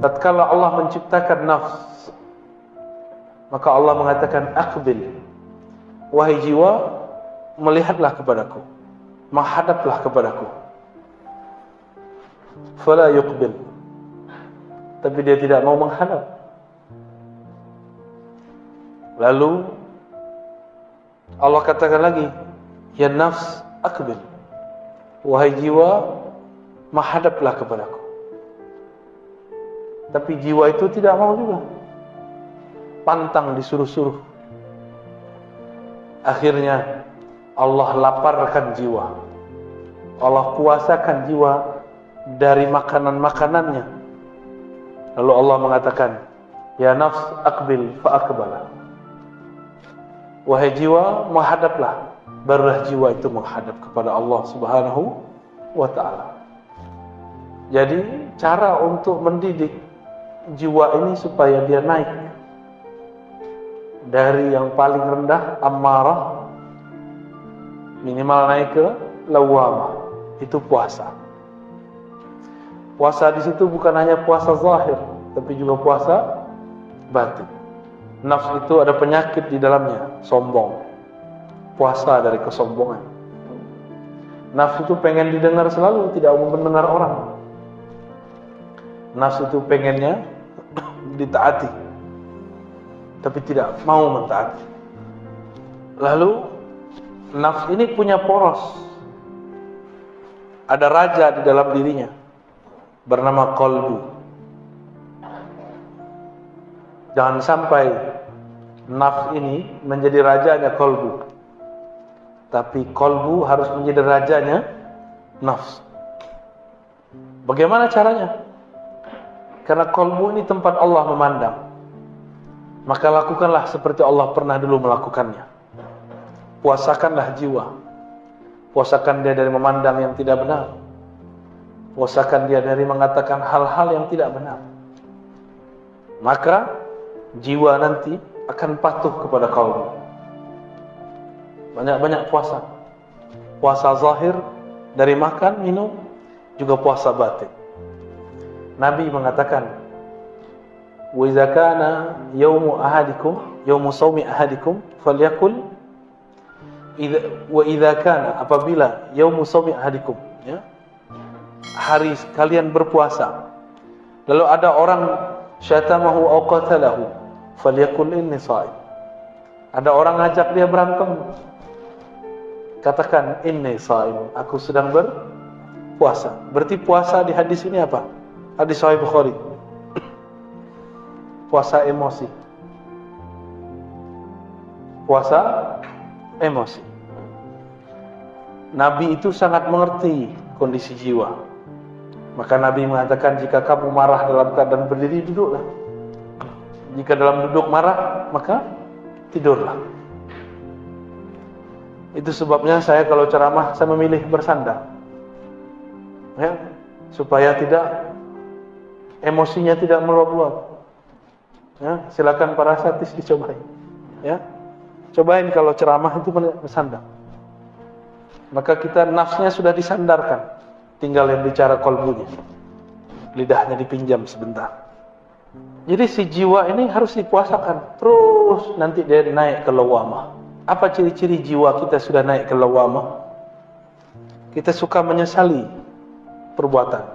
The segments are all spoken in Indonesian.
Tatkala Allah menciptakan nafs, maka Allah mengatakan aqbil, wahai jiwa, melihatlah kepadaku, menghadaplah kepadaku. Fala yuqbil, tapi dia tidak mau menghadap. Lalu Allah katakan lagi, ya nafs aqbil, wahai jiwa, menghadaplah kepadaku. Tapi jiwa itu tidak mau juga, pantang disuruh-suruh. Akhirnya Allah laparkan jiwa, Allah puasakan jiwa dari makanan-makanannya. Lalu Allah mengatakan, ya nafs aqbil fa aqbala, wahai jiwa, menghadaplah. Barulah jiwa itu menghadap kepada Allah Subhanahu wa ta'ala. Jadi cara untuk mendidik jiwa ini supaya dia naik dari yang paling rendah, ammarah, minimal naik ke lawamah, itu puasa. Puasa di situ bukan hanya puasa zahir, tapi juga puasa batin. Nafs itu ada penyakit di dalamnya, sombong. Puasa dari kesombongan. Nafs itu pengen didengar selalu, tidak mau mendengar orang. Nafs itu pengennya ditaati, tapi tidak mau mentaati. Lalu nafs ini punya poros. Ada raja di dalam dirinya bernama qalbu. Jangan sampai nafs ini menjadi rajanya qalbu, tapi qalbu harus menjadi rajanya nafs. Bagaimana caranya? Karena qalbu ini tempat Allah memandang, maka lakukanlah seperti Allah pernah dulu melakukannya. Puasakanlah jiwa, puasakan dia dari memandang yang tidak benar, puasakan dia dari mengatakan hal-hal yang tidak benar. Maka jiwa nanti akan patuh kepada qalbu. Banyak-banyak puasa. Puasa zahir dari makan, minum, juga puasa batin. Nabi mengatakan, wa idza kana yaumu ahadikum, yaumu shaumi ahadikum falyakul, wa idza kana, apabila yaumu shaumi ahadikum, ya, hari kalian berpuasa, lalu ada orang syatamahu aw qatalahu falyakul inni shaim. Ada orang ngajak dia berantem, katakan inni shaim, aku sedang berpuasa. Berarti puasa di hadis ini apa? Hadis Sahih Bukhari. Puasa emosi. Puasa emosi. Nabi itu sangat mengerti kondisi jiwa. Maka Nabi mengatakan, jika kamu marah dalam keadaan berdiri, duduklah. Jika dalam duduk marah, maka tidurlah. Itu sebabnya saya kalau ceramah, saya memilih bersandar, ya, supaya tidak, emosinya tidak meluap-luap. Ya, silakan para satis dicobain. Ya, cobain kalau ceramah itu bersandar. Maka kita nafsnya sudah disandarkan, tinggal yang bicara qalbunya, lidahnya dipinjam sebentar. Jadi si jiwa ini harus dipuasakan terus, nanti dia naik ke lawamah. Apa ciri-ciri jiwa kita sudah naik ke lawamah? Kita suka menyesali perbuatan.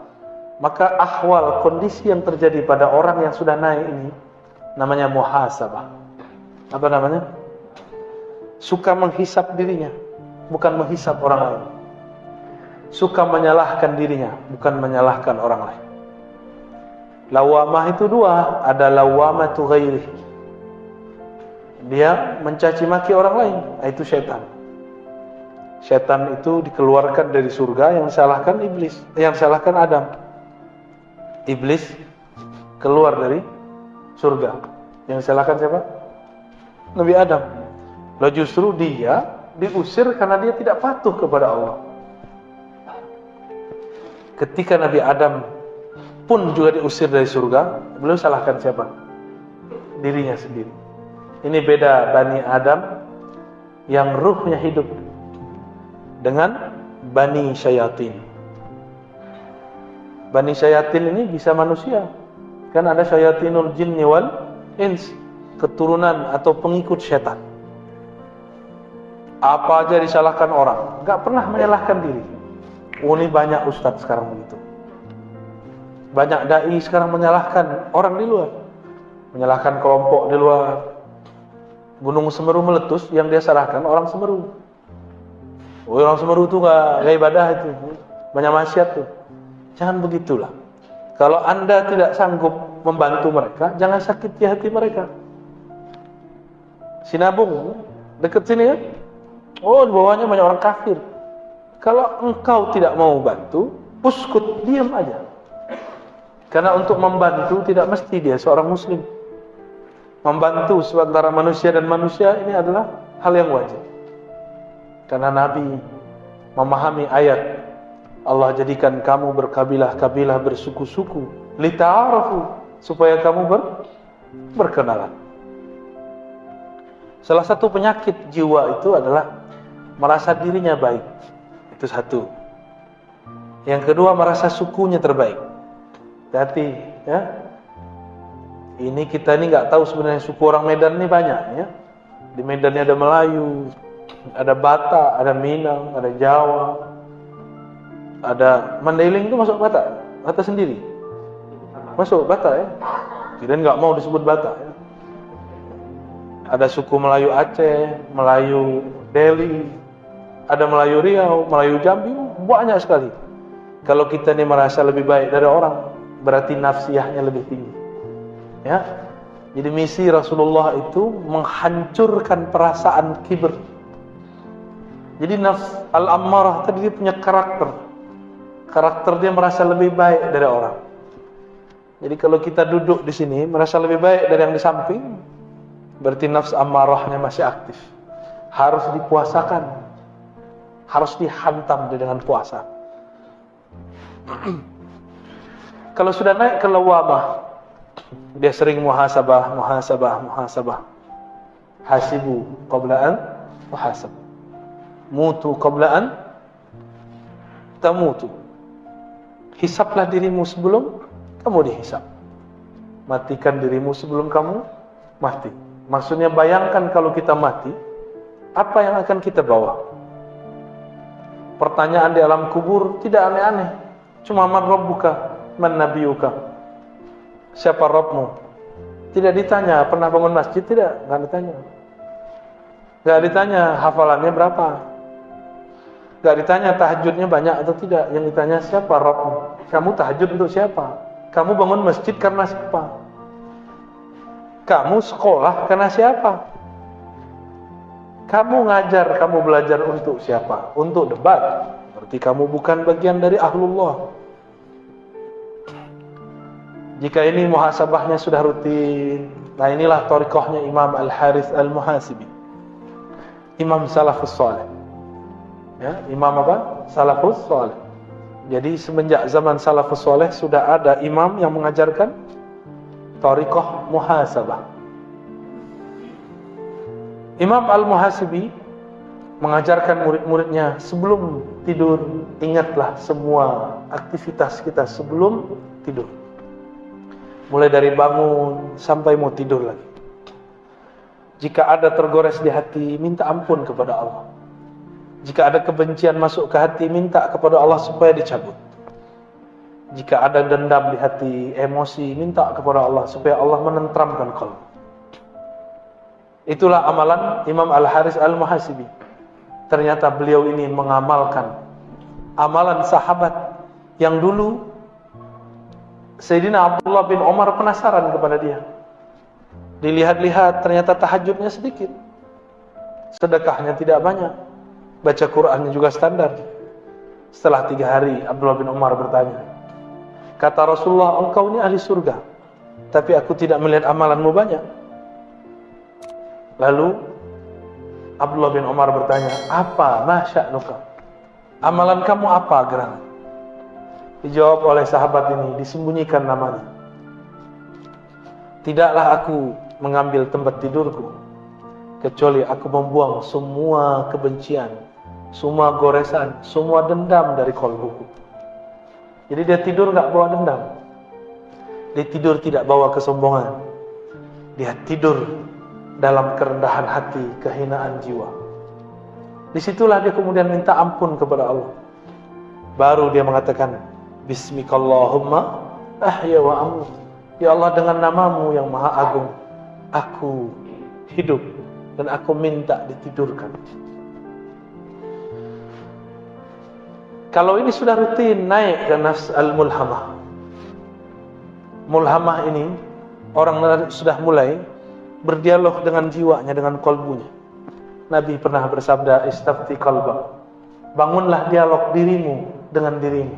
Maka ahwal, kondisi yang terjadi pada orang yang sudah naik ini namanya muhasabah. Apa namanya? Suka menghisap dirinya, bukan menghisap orang lain. Suka menyalahkan dirinya, bukan menyalahkan orang lain. Lawamah itu dua, ada lawamatu ghairi. Dia mencaci maki orang lain, itu syaitan. Syaitan itu dikeluarkan dari surga, yang salahkan iblis, yang salahkan Adam. Iblis keluar dari surga, yang salahkan siapa? Nabi Adam. Lalu justru dia diusir karena dia tidak patuh kepada Allah. Ketika Nabi Adam pun juga diusir dari surga, beliau salahkan siapa? Dirinya sendiri. Ini beda Bani Adam yang ruhnya hidup dengan Bani Syayatin. Bani Syayatin ini bisa manusia. Kan ada syayatinul jinni wal ins, keturunan atau pengikut setan. Apa aja disalahkan orang, enggak pernah menyalahkan diri. Ini banyak ustadz sekarang begitu. Banyak dai sekarang menyalahkan orang di luar, menyalahkan kelompok di luar. Gunung Semeru meletus, yang dia salahkan orang Semeru. Orang Semeru itu enggak ibadah itu, banyak maksiat tuh. Jangan begitulah. Kalau Anda tidak sanggup membantu mereka, jangan sakiti hati mereka. Sinabung, dekat sini kan? Oh, di bawahnya banyak orang kafir. Kalau engkau tidak mau bantu, uskut, diam aja. Karena untuk membantu tidak mesti dia seorang muslim. Membantu seantara manusia dan manusia ini adalah hal yang wajar. Karena Nabi memahami ayat Allah jadikan kamu berkabilah-kabilah, bersuku-suku, lita'arafu, supaya kamu berkenalan. Salah satu penyakit jiwa itu adalah merasa dirinya baik. Itu satu. Yang kedua, merasa sukunya terbaik. Hati, ya. Ini kita ini nggak tahu sebenarnya suku orang Medan ini banyak, ya. Di Medan ada Melayu, ada Batak, ada Minang, ada Jawa. Ada Mandailing itu masuk Batak? Batak sendiri? Masuk Batak ya? Kirain nggak mau disebut Batak ya? Ada suku Melayu Aceh, Melayu Delhi, ada Melayu Riau, Melayu Jambi, banyak sekali. Kalau kita ini merasa lebih baik dari orang, berarti nafsiyahnya lebih tinggi. Ya, jadi misi Rasulullah itu menghancurkan perasaan kibir. Jadi nafs al-ammarah tadi dia punya karakter. Karakter dia merasa lebih baik dari orang. Jadi kalau kita duduk di sini merasa lebih baik dari yang di samping, berarti nafs amarahnya masih aktif. Harus dipuasakan. Harus dihantam dengan puasa. Kalau sudah naik ke lawamah, dia sering muhasabah. Hasibu qabla an muhasab. Mutu qabla an tamutu. Hisaplah dirimu sebelum kamu dihisap. Matikan dirimu sebelum kamu mati. Maksudnya bayangkan kalau kita mati, apa yang akan kita bawa? Pertanyaan di alam kubur tidak aneh-aneh. Cuma man rabbuka, man nabiyuka. Siapa Rabbmu? Tidak ditanya pernah bangun masjid, tidak, enggak ditanya. Enggak ditanya hafalannya berapa. Enggak ditanya tahajudnya banyak atau tidak. Yang ditanya siapa Rabbmu? Kamu tahajud untuk siapa? Kamu bangun masjid karena siapa? Kamu sekolah karena siapa? Kamu ngajar, kamu belajar untuk siapa? Untuk debat. Berarti kamu bukan bagian dari ahlullah. Jika ini muhasabahnya sudah rutin, nah inilah thariqahnya Imam Al-Harith Al-Muhasibi, Imam Salafus Saleh. Ya, Imam apa? Salafus Saleh. Jadi semenjak zaman Salafus Saleh sudah ada imam yang mengajarkan thariqah muhasabah. Imam Al-Muhasibi mengajarkan murid-muridnya, sebelum tidur ingatlah semua aktivitas kita sebelum tidur. Mulai dari bangun sampai mau tidur lagi. Jika ada tergores di hati, minta ampun kepada Allah. Jika ada kebencian masuk ke hati, minta kepada Allah supaya dicabut. Jika ada dendam di hati, emosi, minta kepada Allah supaya Allah menentramkan qalbu. Itulah amalan Imam Al-Harith Al-Muhasibi. Ternyata beliau ini mengamalkan amalan sahabat yang dulu Sayyidina Abdullah bin Umar penasaran kepada dia. Dilihat-lihat ternyata tahajudnya sedikit, sedekahnya tidak banyak, baca Qur'annya juga standar. Setelah 3 hari Abdullah bin Umar bertanya, kata Rasulullah, engkau ini ahli surga, tapi aku tidak melihat amalanmu banyak. Lalu Abdullah bin Umar bertanya, apa masya'nuka? Amalan kamu apa gerangan? Dijawab oleh sahabat ini, disembunyikan namanya. Tidaklah aku mengambil tempat tidurku, kecuali aku membuang semua kebencian semua goresan, semua dendam dari kolbuku. Jadi dia tidur nggak bawa dendam. Dia tidur tidak bawa kesombongan. Dia tidur dalam kerendahan hati, kehinaan jiwa. Disitulah dia kemudian minta ampun kepada Allah. Baru dia mengatakan, Bismikallahumma ahya wa amut. Ya Allah, dengan namamu yang maha agung, aku hidup dan aku minta ditidurkan. Kalau ini sudah rutin naik ke nafs al-mulhamah. Mulhamah ini, orang sudah mulai berdialog dengan jiwanya, dengan kolbunya. Nabi pernah bersabda, istafti qalbak. Bangunlah dialog dirimu dengan dirimu.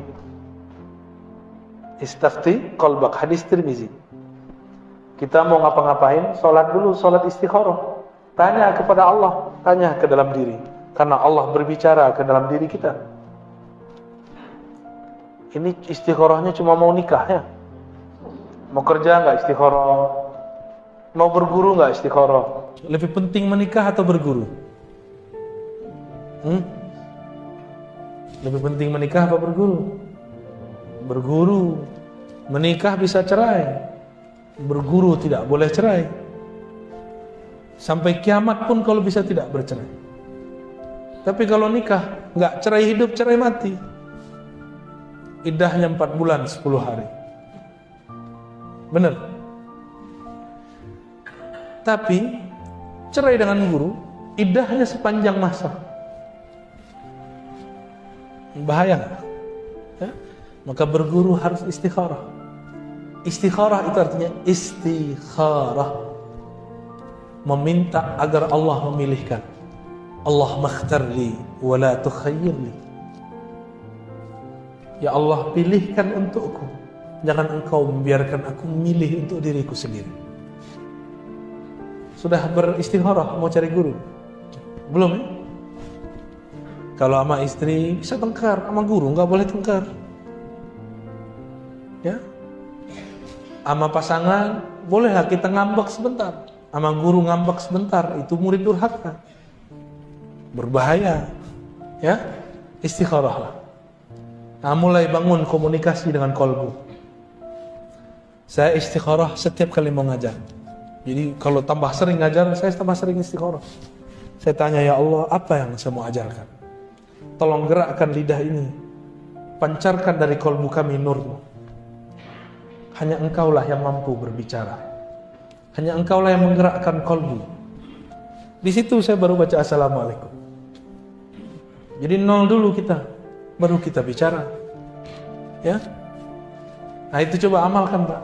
Istafti qalbak, hadis Tirmizi. Kita mau ngapa-ngapain, sholat dulu, sholat istikharah. Tanya kepada Allah, tanya ke dalam diri. Karena Allah berbicara ke dalam diri kita. Ini istikharahnya cuma mau nikah ya. Mau kerja nggak istikharah? Mau berguru nggak istikharah? Lebih penting menikah atau berguru? Lebih penting menikah apa berguru? Berguru. Menikah bisa cerai. Berguru tidak boleh cerai. Sampai kiamat pun kalau bisa tidak bercerai. Tapi kalau nikah, nggak cerai hidup, cerai mati. Iddahnya 4 bulan 10 hari. Benar. Tapi cerai dengan guru, iddahnya sepanjang masa. Bahaya nggak? Ya? Maka berguru harus istikharah. Istikharah itu artinya istikharah, meminta agar Allah memilihkan. Allah makhtarli wa la tukhayyirli. Ya Allah, pilihkan untukku, jangan engkau membiarkan aku memilih untuk diriku sendiri. Sudah beristikharah mau cari guru? Belum ya? Kalau sama istri bisa tengkar, sama guru nggak boleh tengkar. Ya? Sama pasangan bolehlah kita ngambek sebentar, sama guru ngambek sebentar, itu murid durhaka. Berbahaya. Ya? Istikharahlah. Nah, mulai bangun komunikasi dengan kolbu. Saya istikharah setiap kali mau ngajar. Jadi kalau tambah sering ngajar, saya tambah sering istikharah. Saya tanya, ya Allah, apa yang saya mau ajarkan? Tolong gerakkan lidah ini. Pancarkan dari kolbu kami nurmu. Hanya engkaulah yang mampu berbicara. Hanya engkaulah yang menggerakkan kolbu. Di situ saya baru baca assalamualaikum. Jadi nol dulu kita, baru kita bicara. Ya. Nah itu coba amalkan Pak.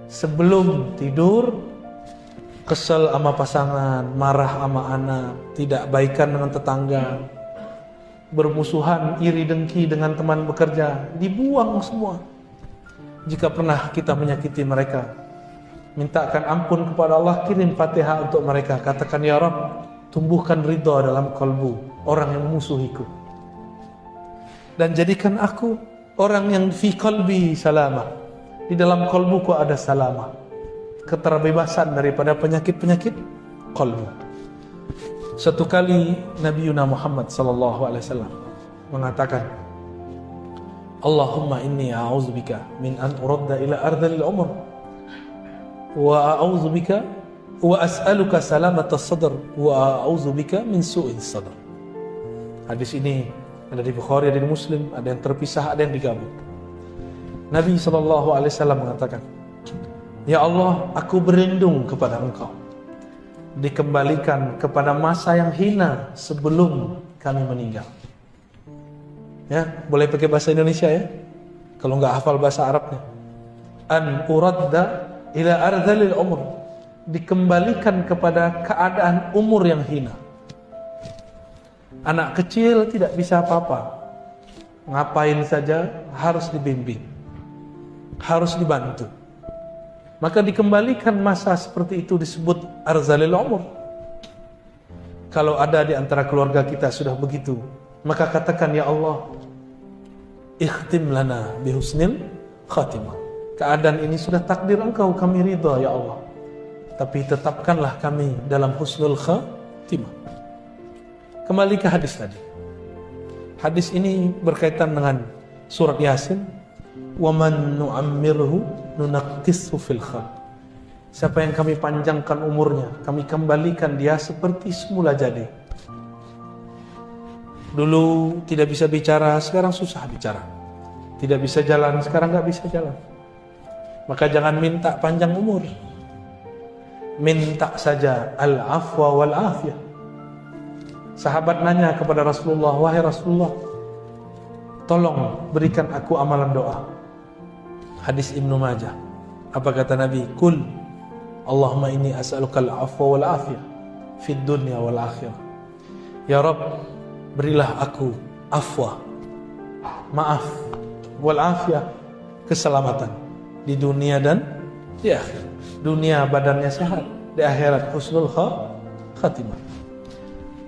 Sebelum tidur, kesel sama pasangan, marah sama anak, tidak baikan dengan tetangga, bermusuhan, iri dengki dengan teman bekerja, dibuang semua. Jika pernah kita menyakiti mereka, mintakan ampun kepada Allah, kirim Fatihah untuk mereka. Katakan, ya Rabb, tumbuhkan ridha dalam kalbu orang yang memusuhiku. Dan jadikan aku orang yang fi qalbi salamah. Di dalam kalbuku ada salamah. Keterbebasan daripada penyakit-penyakit kalbu. Satu kali Nabi Muhammad sallallahu alaihi wasallam mengatakan, Allahumma inni a'udzubika min an uradda ila ardhil umr wa a'udzubika wa as'aluka salamata sadr wa a'udzubika min su'is sadr. Hadis ini ada di Bukhari, ada di Muslim, ada yang terpisah, ada yang digabung. Nabi SAW mengatakan, ya Allah, aku berlindung kepada Engkau dikembalikan kepada masa yang hina sebelum kami meninggal. Ya, boleh pakai bahasa Indonesia ya, kalau nggak hafal bahasa Arabnya. An uradda ila ardhalil umur, dikembalikan kepada keadaan umur yang hina. Anak kecil tidak bisa apa-apa, ngapain saja harus dibimbing, harus dibantu. Maka dikembalikan masa seperti itu disebut arzalil umur. Kalau ada di antara keluarga kita sudah begitu, maka katakan, ya Allah, ikhtim lana bihusnil khatimah. Keadaan ini sudah takdir Engkau, kami ridha ya Allah, tapi tetapkanlah kami dalam husnul khatimah. Kembali ke hadis tadi. Hadis ini berkaitan dengan surat Yasin. Wa man nu'ammirhu nunaqqishu fil khalq. Siapa yang kami panjangkan umurnya, kami kembalikan dia seperti semula jadi. Dulu tidak bisa bicara, sekarang susah bicara. Tidak bisa jalan, sekarang nggak bisa jalan. Maka jangan minta panjang umur. Minta saja al-afwa wal afiyah. Sahabat nanya kepada Rasulullah, wahai Rasulullah, tolong berikan aku amalan doa. Hadis Ibnu Majah. Apa kata Nabi? Kul Allahumma inni as'aluka al-afwa wal afiyah fid dunya wal akhirah. Ya Rabb, berilah aku afwa, maaf, wal afiyah, keselamatan di dunia dan di akhirat. Dunia badannya sehat, di akhirat husnul khatimah.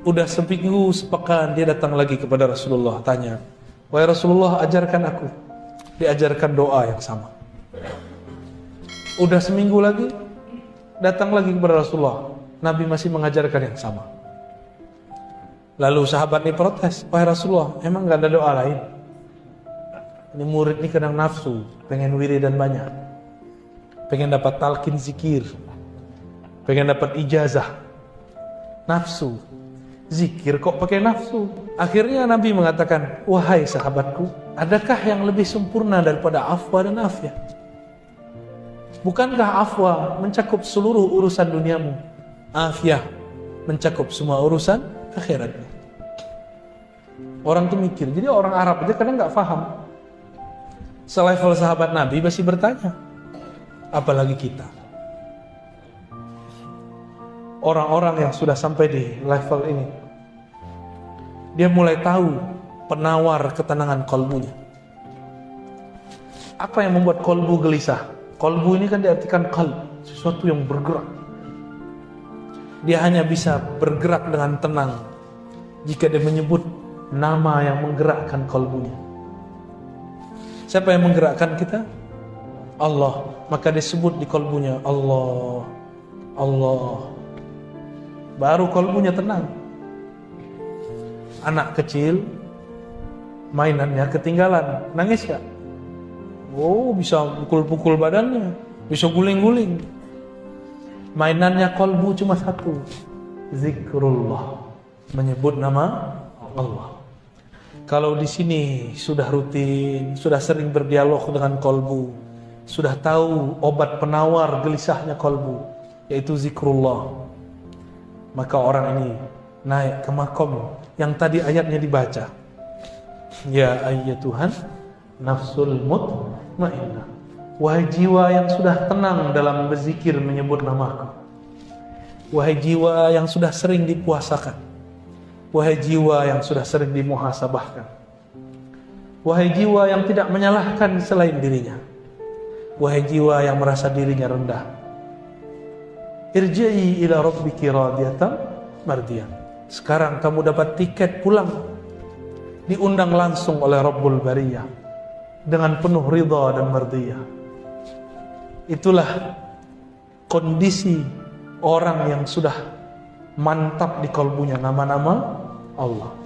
Udah seminggu sepekan dia datang lagi kepada Rasulullah, tanya, wahai Rasulullah, ajarkan aku. Diajarkan doa yang sama. Udah seminggu lagi datang lagi kepada Rasulullah, Nabi masih mengajarkan yang sama. Lalu sahabat ini protes, wahai Rasulullah, emang gak ada doa lain? Ini murid ini kadang nafsu, pengen wiridan banyak, pengen dapat talqin zikir, pengen dapat ijazah. Nafsu, zikir kok pakai nafsu. Akhirnya Nabi mengatakan, wahai sahabatku, adakah yang lebih sempurna daripada afwa dan afiyah? Bukankah afwa mencakup seluruh urusan duniamu, afiyah mencakup semua urusan akhiratnya? Orang tuh mikir, jadi orang Arab aja kadang gak paham. Selevel sahabat Nabi masih bertanya, apalagi kita. Orang-orang yang sudah sampai di level ini, dia mulai tahu penawar ketenangan kolbunya. Apa yang membuat kolbu gelisah? Kolbu ini kan diartikan qalb, sesuatu yang bergerak. Dia hanya bisa bergerak dengan tenang jika dia menyebut nama yang menggerakkan kolbunya. Siapa yang menggerakkan kita? Allah. Maka disebut di kolbunya Allah, Allah. Baru kolbunya tenang. Anak kecil mainannya ketinggalan, nangis gak? Oh, bisa pukul-pukul badannya, bisa guling-guling. Mainannya kolbu cuma satu, zikrullah, menyebut nama Allah. Kalau di sini sudah rutin, sudah sering berdialog dengan kolbu, sudah tahu obat penawar gelisahnya kolbu, yaitu zikrullah, maka orang ini naik ke makom yang tadi ayatnya dibaca. Ya ayyatuhan nafsul mutmainnah, wahai jiwa yang sudah tenang dalam berzikir menyebut namaku, wahai jiwa yang sudah sering dipuasakan, wahai jiwa yang sudah sering dimuhasabahkan, wahai jiwa yang tidak menyalahkan selain dirinya, wahai jiwa yang merasa dirinya rendah, irji'i ila rabbiki radiyatan mardiyah. Sekarang kamu dapat tiket pulang, diundang langsung oleh Rabbul Bariyah dengan penuh ridha dan mardiyah. Itulah kondisi orang yang sudah mantap di kalbunya nama-nama Allah.